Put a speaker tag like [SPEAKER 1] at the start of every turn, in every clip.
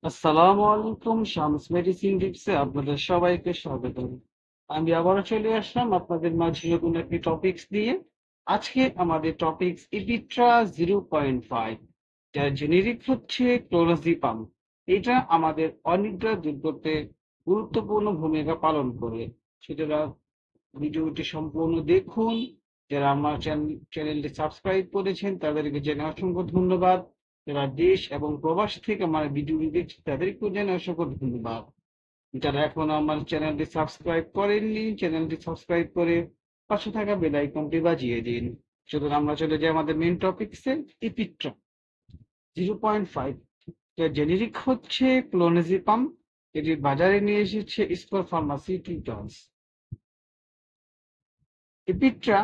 [SPEAKER 1] আসসালামু আলাইকুম। শামস মেডিসিন টিপসে আপনাদের সবাইকে স্বাগতম। আমি আবারও চলে আসলাম আপনাদের মাঝে নতুন একটি টপিকস দিয়ে। আজকে আমাদের টপিকস ইপিট্রা 0.5, যার জেনেরিক হচ্ছে ক্লোরাজিপাম। এটা আমাদের অনিদ্রা দূর করতে গুরুত্বপূর্ণ ভূমিকা পালন করে। সুতরাং ভিডিওটি সম্পূর্ণ দেখুন। যারা আমার চ্যানেলটি সাবস্ক্রাইব করেছেন তাদেরকে জানাই অসংখ্য ধন্যবাদ। যারা দেশ এবং প্রবাস থেকে আমার ভিডিওটি দেখছে তাদেরকেও জানাই অসংখ্য ধন্যবাদ। যারা এখনো আমার চ্যানেলটি সাবস্ক্রাইব করেননি, চ্যানেলটি সাবস্ক্রাইব করে পাশে থাকা বেল আইকনটি বাজিয়ে দিন। সুতরাং আমরা চলে যাই আমাদের মেন টপিকসে। ইপিট্রা 0.5, যার জেনেরিক হচ্ছে ক্লোনাজিপাম। এটি বাজারে নিয়ে এসেছে স্কোর ফার্মাসিউটিক্যালস। ইপিট্রা,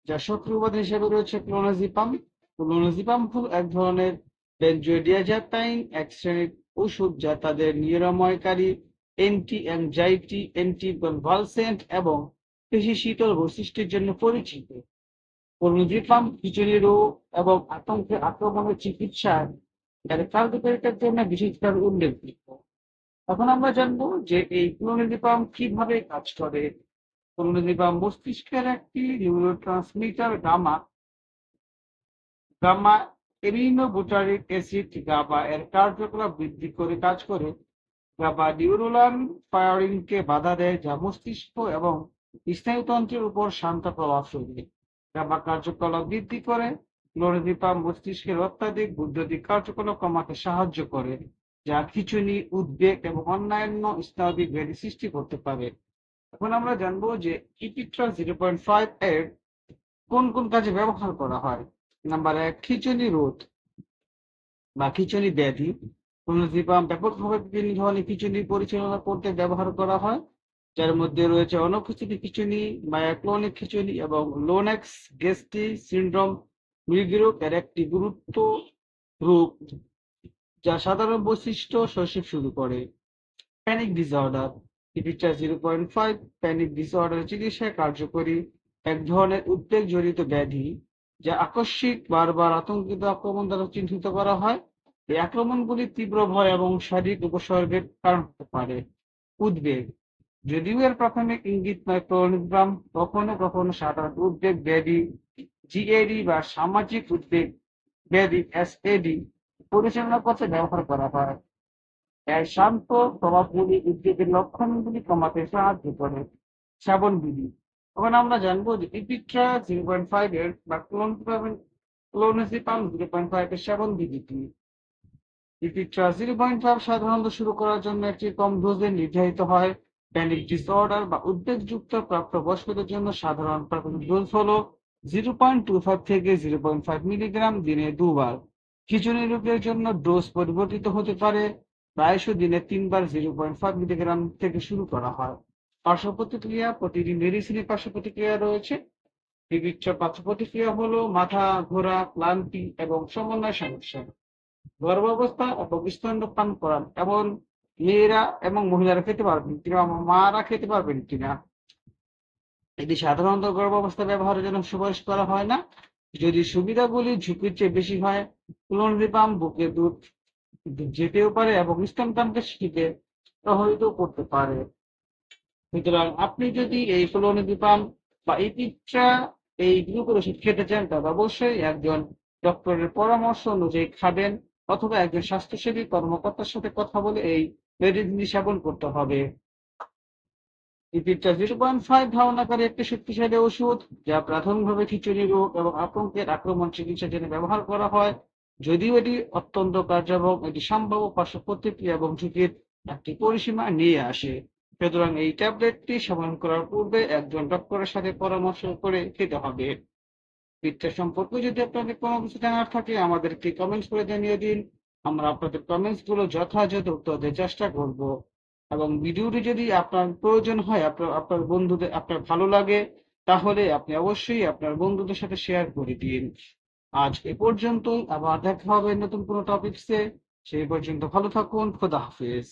[SPEAKER 1] যার শত্রু উপাদান হিসেবে রয়েছে ক্লোনাজিপাম। ক্লোনাজিপাম হল এক ধরনের বেনজোডিয়াজাপাইন, এক শ্রেণীর ওষুধ যা তাদের নিরাময়কারী, অ্যান্টি অ্যাংজাইটি, অ্যান্টি কনভালসেন্ট এবং পেশি শীতল বৈশিষ্ট্যের জন্য পরিচিত। ক্লোনাজিপাম খিঁচুনি রোগ এবং আতঙ্কের আক্রমণের চিকিৎসায় এর কার্যকারিতার জন্য বিশেষভাবে উল্লেখযোগ্য। এখন আমরা জানবো যে এই ক্লোনাজিপাম কিভাবে কাজ করে। ক্লোনাজিপাম মস্তিষ্কের একটি নিউরোট্রান্সমিটার গামা গামা অ্যামিনোবুটারিক অ্যাসিড গাবা এর কার্যকলাপ বৃদ্ধি করে কাজ করে। গাবা নিউরোনাল ফায়ারিংকে বাধা দেয়, যা মস্তিষ্ক এবং স্নায়ুতন্ত্রের উপর শান্ত প্রভাব ফেলে। গাবা কার্যকলাপ বৃদ্ধি করে। ক্লোরাজিপাম মস্তিষ্কের অত্যাধিক বৈদ্যুতিক কার্যকলাপ কমাতে সাহায্য করে, যা খিঁচুনি, উদ্বেগ এবং অন্যান্য স্নায়বিক ব্যাধি সৃষ্টি করতে পারে। এখন আমরা জানবো যে ইপিট্রা 0.5 এর কোন কোন কাজে ব্যবহার করা হয়। নাম্বার 1, খিঁচুনি রোধ বা খিঁচুনি ব্যাধি। ক্লোনাজিপাম ব্যাপকভাবে বিভিন্ন ধরনের খিঁচুনি পরিচালনা করতে ব্যবহার করা হয়, যার মধ্যে রয়েছে অনুপস্থিত খিঁচুনি, মায়োক্লোনিক খিঁচুনি এবং লোনেক্স গেস্টি সিন্ড্রোম। মৃগীরোগ এর একটি গুরুত্ব রূপ, যা সাধারণ বৈশিষ্ট্য শৈশব শুরু করে। Panic disorder. ইপিট্রা 0.5 প্যানিক ডিসঅর্ডার চিকিৎসায় কার্যকরী এক ধরনের উদ্বেগ জড়িত ব্যাধি, যা আকস্মিক বারবার আতঙ্কিত আক্রমণ দ্বারা চিহ্নিত করা হয়। এই আক্রমণগুলি তীব্র ভয় এবং শারীরিক উপসর্গের কারণ হতে পারে। উদ্বেগ, যদিও এর প্রাথমিক ইঙ্গিত নয়, ক্লোনিগ্রাম কখনো কখনো সাধারণ উদ্বেগ ব্যাধি, জিএডি বা সামাজিক উদ্বেগ ব্যাধি, এসএডি পরিচালনা করতে ব্যবহার করা হয়। এর শান্ত প্রভাবগুলি উদ্বেগের লক্ষণগুলি কমাতে সাহায্য করে। সেবন বিধি। এখন আমরা জানবো যে ইপিট্রা 0.5 এর বা ক্লোনাজিপাম 0.5 এর সেবন বিধি কি। ইপিট্রা 0.5 সাধারণত শুরু করার জন্য একটি কম ডোজে নির্ধারিত হয়। প্যানিক ডিসঅর্ডার বা উদ্বেগযুক্ত প্রাপ্তবয়স্কদের জন্য সাধারণ প্রাথমিক ডোজ হলো 0.25 থেকে 0.5 মিলিগ্রাম দিনে 2 বার। খিঁচুনি রোগের জন্য ডোজ পরিবর্তিত হতে পারে। প্রায়শ দিনে 3 বার 0.5 মিলিগ্রাম থেকে শুরু করা হয়। পার্শ্ব প্রতিক্রিয়া, প্রতিটি মেডিসিনের পার্শ্ব প্রতিক্রিয়া রয়েছে। ইপিট্রা পার্শ্ব প্রতিক্রিয়া হলো মাথা ঘোরা, ক্লান্তি এবং সমন্বয় সমস্যা। গর্ভাবস্থা এবং স্তন্যপান করান এমন মেয়েরা এবং মহিলারা খেতে পারবেন কিনা, মারা খেতে পারবেন কিনা। এটি সাধারণত গর্ভাবস্থা ব্যবহারের জন্য সুপারিশ করা হয় না, যদি সুবিধাগুলি ঝুঁকির চেয়ে বেশি হয়। ক্লোনজিপাম বুকে দুধ যেতেও পারে এবং স্তনপানকে শিখে প্রভাবিত করতে পারে। সুতরাং আপনি যদি এই ক্লোনজিপাম বা ইপিট্রা এই গ্রুপের ওষুধ খেতে চান, তবে অবশ্যই একজন ডক্টরের পরামর্শ অনুযায়ী খাবেন, অথবা একজন স্বাস্থ্যসেবী কর্মকর্তার সাথে কথা বলে এই মেডিসিনটি সেবন করতে হবে। ইপিট্রা 0.5 ধারণাকারী একটি শক্তিশালী ওষুধ, যা প্রাথমিকভাবে খিঁচুনি রোগ এবং আতঙ্কের আক্রমণ চিকিৎসার জন্য ব্যবহার করা হয়। যদিও এটি অত্যন্ত কার্যকর, এটি সম্ভাব্য পার্শ্ব প্রতিক্রিয়া এবং ঝুঁকির একটি পরিসীমা নিয়ে আসে। সুতরাং এই ট্যাবলেটটি সেবন করার পূর্বে একজন ডক্টরের সাথে পরামর্শ করে খেতে হবে। ইপিট্রা সম্পর্কে যদি আপনাদের কোনো কিছু জানার থাকে, আমাদেরকে কমেন্টস করে জানিয়ে দিন। আমরা আপনাদের কমেন্টস গুলো যথাযথ উত্তর দেওয়ার চেষ্টা করব। এবং ভিডিওটি যদি আপনার প্রয়োজন হয়, আপনার বন্ধুদের আপনার ভালো লাগে, তাহলে আপনি অবশ্যই আপনার বন্ধুদের সাথে শেয়ার করে দিন। আজ এ পর্যন্তই, আবার দেখা হবে নতুন কোনো টপিকসে। সেই পর্যন্ত ভালো থাকুন। খোদা হাফেজ।